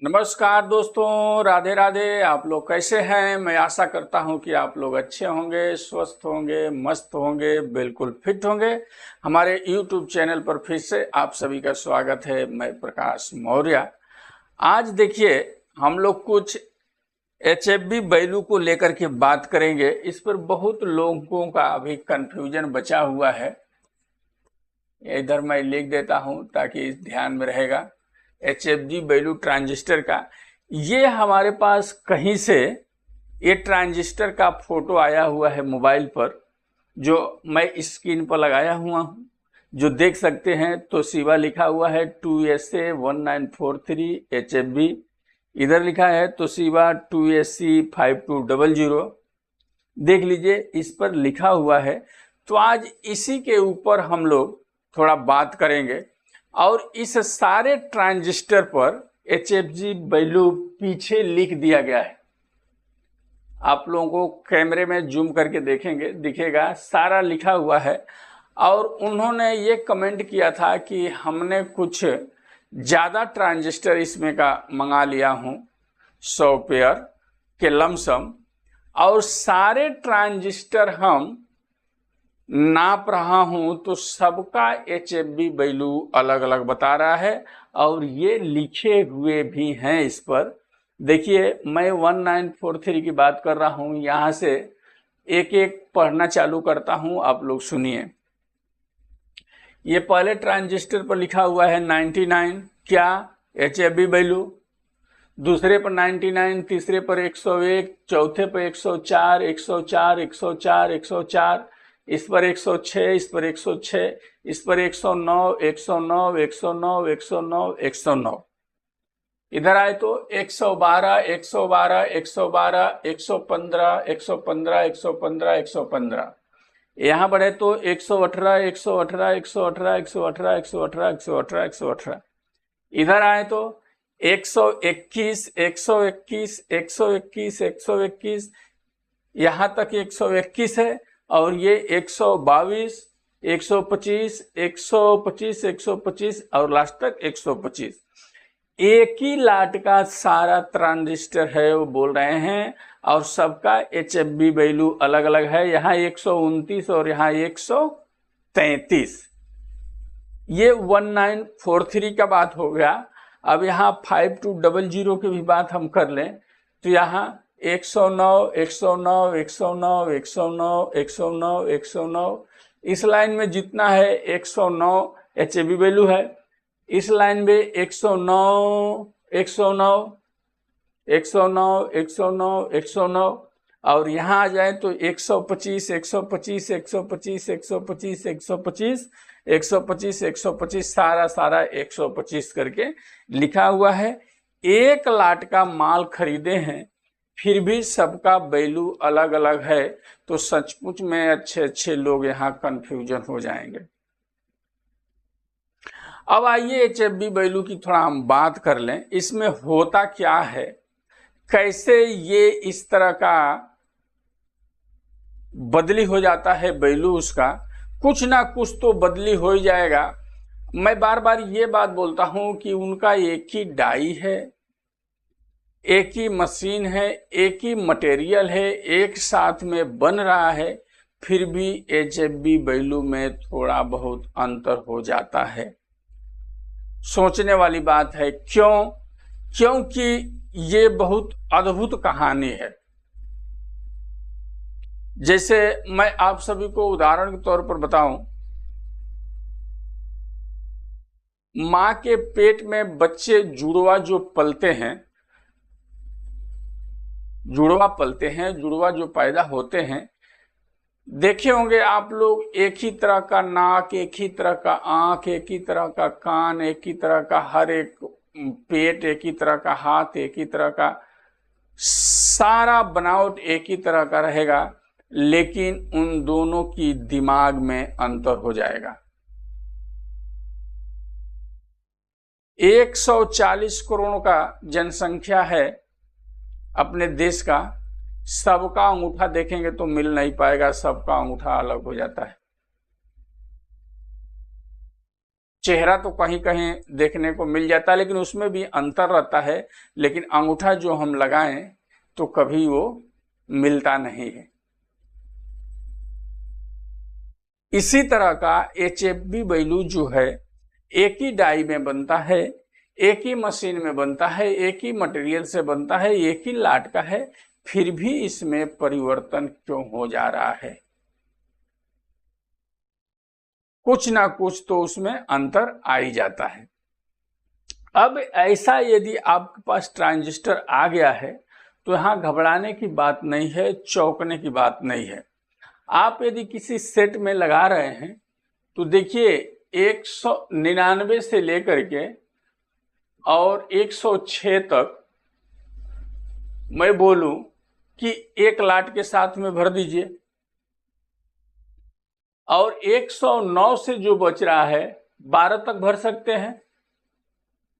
नमस्कार दोस्तों, राधे राधे। आप लोग कैसे हैं? मैं आशा करता हूं कि आप लोग अच्छे होंगे, स्वस्थ होंगे, मस्त होंगे, बिल्कुल फिट होंगे। हमारे YouTube चैनल पर फिर से आप सभी का स्वागत है। मैं प्रकाश मौर्य। आज देखिए, हम लोग कुछ HFB वैल्यू को लेकर के बात करेंगे। इस पर बहुत लोगों का अभी कंफ्यूजन बचा हुआ है। इधर मैं लिख देता हूं ताकि ध्यान में रहेगा। HFG वैल्यू ट्रांजिस्टर का ये हमारे पास कहीं से ये ट्रांजिस्टर का फोटो आया हुआ है मोबाइल पर, जो मैं स्क्रीन पर लगाया हुआ हूं, जो देख सकते हैं। तोशिबा लिखा हुआ है 2SA1943 HFB। इधर लिखा है तोशिबा 2SC5200। देख लीजिए, इस पर लिखा हुआ है। तो आज इसी के ऊपर हम लोग थोड़ा बात करेंगे और इस सारे ट्रांजिस्टर पर HFG वैल्यू पीछे लिख दिया गया है। आप लोगों को कैमरे में जूम करके देखेंगे, दिखेगा सारा लिखा हुआ है। और उन्होंने ये कमेंट किया था कि हमने कुछ ज़्यादा ट्रांजिस्टर इसमें का मंगा लिया हूँ, 100 पेयर के लमसम, और सारे ट्रांजिस्टर हम नाप रहा हूं तो सबका HFB वैल्यू अलग अलग बता रहा है और ये लिखे हुए भी हैं इस पर। देखिए, मैं 1943 की बात कर रहा हूं, यहां से एक एक पढ़ना चालू करता हूं, आप लोग सुनिए। ये पहले ट्रांजिस्टर पर लिखा हुआ है 99 क्या HFB वैल्यू, दूसरे पर 99, तीसरे पर 101, चौथे पर 104, 104, 104, 104, इस पर 106, इस पर 106, इस पर 109, 109, 109, 109, 109। इधर आए तो 112, 112, 112, 115, 115, 115, 115। यहाँ बढ़े तो 118, 118, 118, 118, 118, 118, 118। इधर आए तो 121, 121, 121, 121, यहाँ तक 121 है। और ये 122, 125, 125, 125 और लास्ट तक 125। एक ही लाट का सारा ट्रांजिस्टर है, वो बोल रहे हैं, और सबका HFB वैल्यू अलग अलग है। यहाँ 129 और यहाँ 133। ये 1943 का बात हो गया। अब यहाँ 5200 की भी बात हम कर लें तो यहाँ 109, 109, 109, 109, 109, 109। इस लाइन में जितना है 109 HFB वैल्यू है। इस लाइन में 109, 109, 109, 109, 109। और यहाँ आ जाए तो 125, 125, 125, 125, 125, 125, 125, सारा 125 करके लिखा हुआ है। एक लाट का माल खरीदे हैं, फिर भी सबका वैल्यू अलग अलग है, तो सचमुच में अच्छे अच्छे लोग यहाँ कंफ्यूजन हो जाएंगे। अब आइए HFB वैल्यू की थोड़ा हम बात कर लें। इसमें होता क्या है, कैसे ये इस तरह का बदली हो जाता है वैल्यू उसका। कुछ ना कुछ तो बदली हो ही जाएगा। मैं बार बार ये बात बोलता हूं कि उनका एक ही डाई है, एक ही मशीन है, एक ही मटेरियल है, एक साथ में बन रहा है, फिर भी HFB वैल्यू में थोड़ा बहुत अंतर हो जाता है। सोचने वाली बात है। क्यों? क्योंकि ये बहुत अद्भुत कहानी है। जैसे मैं आप सभी को उदाहरण के तौर पर बताऊं, मां के पेट में बच्चे जुड़वा जो पलते हैं, जुड़वा जो पैदा होते हैं, देखे होंगे आप लोग, एक ही तरह का नाक, एक ही तरह का आंख, एक ही तरह का कान, एक ही तरह का हर एक पेट, एक ही तरह का हाथ, एक ही तरह का सारा बनावट एक ही तरह का रहेगा, लेकिन उन दोनों की दिमाग में अंतर हो जाएगा। 140 करोड़ का जनसंख्या है अपने देश का। सबका अंगूठा देखेंगे तो मिल नहीं पाएगा, सबका अंगूठा अलग हो जाता है। चेहरा तो कहीं कहीं देखने को मिल जाता है, लेकिन उसमें भी अंतर रहता है, लेकिन अंगूठा जो हम लगाएं तो कभी वो मिलता नहीं है। इसी तरह का HFB बैलू जो है एक ही डाई में बनता है, एक ही मशीन में बनता है, एक ही मटेरियल से बनता है, एक ही लाट का है, फिर भी इसमें परिवर्तन क्यों हो जा रहा है? कुछ ना कुछ तो उसमें अंतर आ ही जाता है। अब ऐसा यदि आपके पास ट्रांजिस्टर आ गया है तो यहाँ घबराने की बात नहीं है, चौंकने की बात नहीं है। आप यदि किसी सेट में लगा रहे हैं तो देखिए 199 से लेकर के और 106 तक मैं बोलूं कि एक लाट के साथ में भर दीजिए, और 109 से जो बच रहा है 12 तक भर सकते हैं,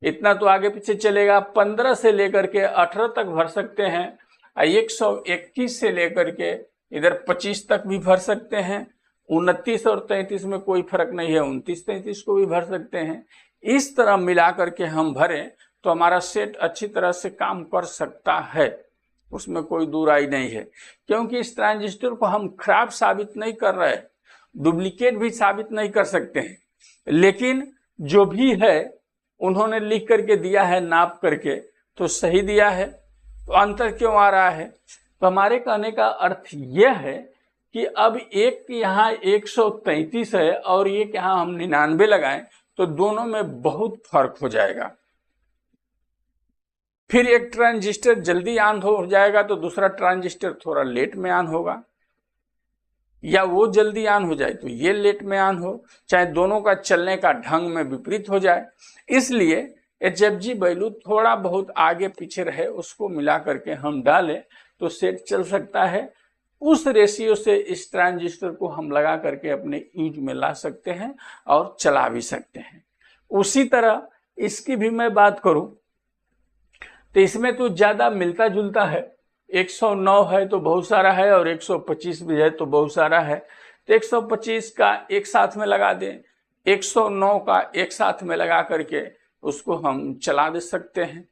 इतना तो आगे पीछे चलेगा। 15 से लेकर के 18 तक भर सकते हैं, 121 से लेकर के इधर 25 तक भी भर सकते हैं, 29 और 33 में कोई फर्क नहीं है, 29-33 को भी भर सकते हैं। इस तरह मिला करके हम भरें तो हमारा सेट अच्छी तरह से काम कर सकता है, उसमें कोई दुराई नहीं है। क्योंकि इस ट्रांजिस्टर को हम खराब साबित नहीं कर रहे, डुप्लीकेट भी साबित नहीं कर सकते हैं, लेकिन जो भी है उन्होंने लिख करके दिया है, नाप करके, तो सही दिया है। तो अंतर क्यों आ रहा है? तो हमारे कहने का अर्थ यह है कि अब एक यहाँ 133 है और एक यहाँ हम 99 लगाएं तो दोनों में बहुत फर्क हो जाएगा। फिर एक ट्रांजिस्टर जल्दी ऑन हो जाएगा तो दूसरा ट्रांजिस्टर थोड़ा लेट में ऑन होगा, या वो जल्दी ऑन हो जाए तो ये लेट में ऑन हो, चाहे दोनों का चलने का ढंग में विपरीत हो जाए। इसलिए HFG बैलू थोड़ा बहुत आगे पीछे रहे, उसको मिला करके हम डालें तो सेट चल सकता है। उस रेशियो से इस ट्रांजिस्टर को हम लगा करके अपने यूज में ला सकते हैं और चला भी सकते हैं। उसी तरह इसकी भी मैं बात करूं तो इसमें तो ज्यादा मिलता जुलता है, 109 है तो बहुत सारा है और 125 भी है तो बहुत सारा है। तो 125 का एक साथ में लगा दें, 109 का एक साथ में लगा करके उसको हम चला दे सकते हैं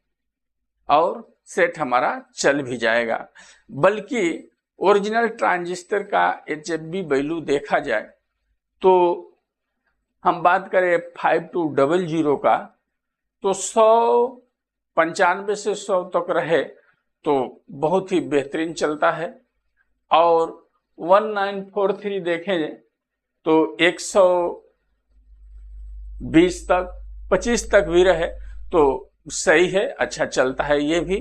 और सेट हमारा चल भी जाएगा। बल्कि ओरिजिनल ट्रांजिस्टर का HFB बैलू देखा जाए तो हम बात करें 5200 का तो 195 से 100 तक रहे तो बहुत ही बेहतरीन चलता है, और 1943 देखें तो 120 तक 25 तक भी रहे तो सही है, अच्छा चलता है, ये भी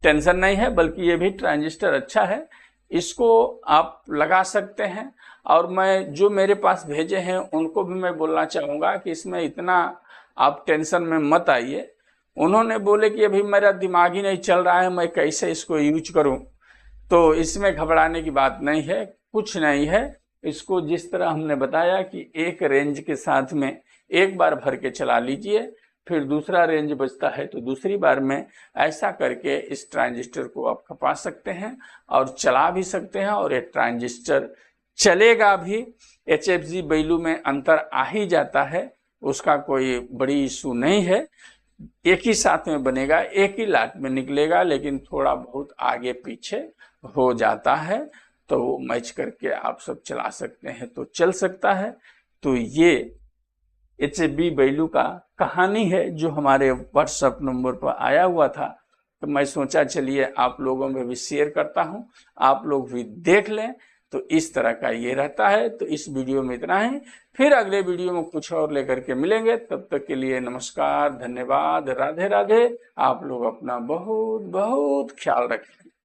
टेंशन नहीं है। बल्कि ये भी ट्रांजिस्टर अच्छा है, इसको आप लगा सकते हैं। और मैं जो मेरे पास भेजे हैं उनको भी मैं बोलना चाहूँगा कि इसमें इतना आप टेंशन में मत आइए। उन्होंने बोले कि अभी मेरा दिमाग ही नहीं चल रहा है, मैं कैसे इसको यूज करूं, तो इसमें घबराने की बात नहीं है, कुछ नहीं है। इसको जिस तरह हमने बताया कि एक रेंज के साथ में एक बार भर के चला लीजिए, फिर दूसरा रेंज बचता है तो दूसरी बार में, ऐसा करके इस ट्रांजिस्टर को आप खपा सकते हैं और चला भी सकते हैं, और ये ट्रांजिस्टर चलेगा भी। HFG बैलू में अंतर आ ही जाता है, उसका कोई बड़ी इशू नहीं है, एक ही साथ में बनेगा, एक ही लाट में निकलेगा, लेकिन थोड़ा बहुत आगे पीछे हो जाता है तो वो मैच करके आप सब चला सकते हैं, तो चल सकता है। तो ये HFB बैलू का कहानी है जो हमारे व्हाट्सएप नंबर पर आया हुआ था, तो मैं सोचा चलिए आप लोगों में भी शेयर करता हूं, आप लोग भी देख लें। तो इस तरह का ये रहता है। तो इस वीडियो में इतना ही, फिर अगले वीडियो में कुछ और लेकर के मिलेंगे। तब तक के लिए नमस्कार, धन्यवाद, राधे राधे। आप लोग अपना बहुत बहुत ख्याल रखें।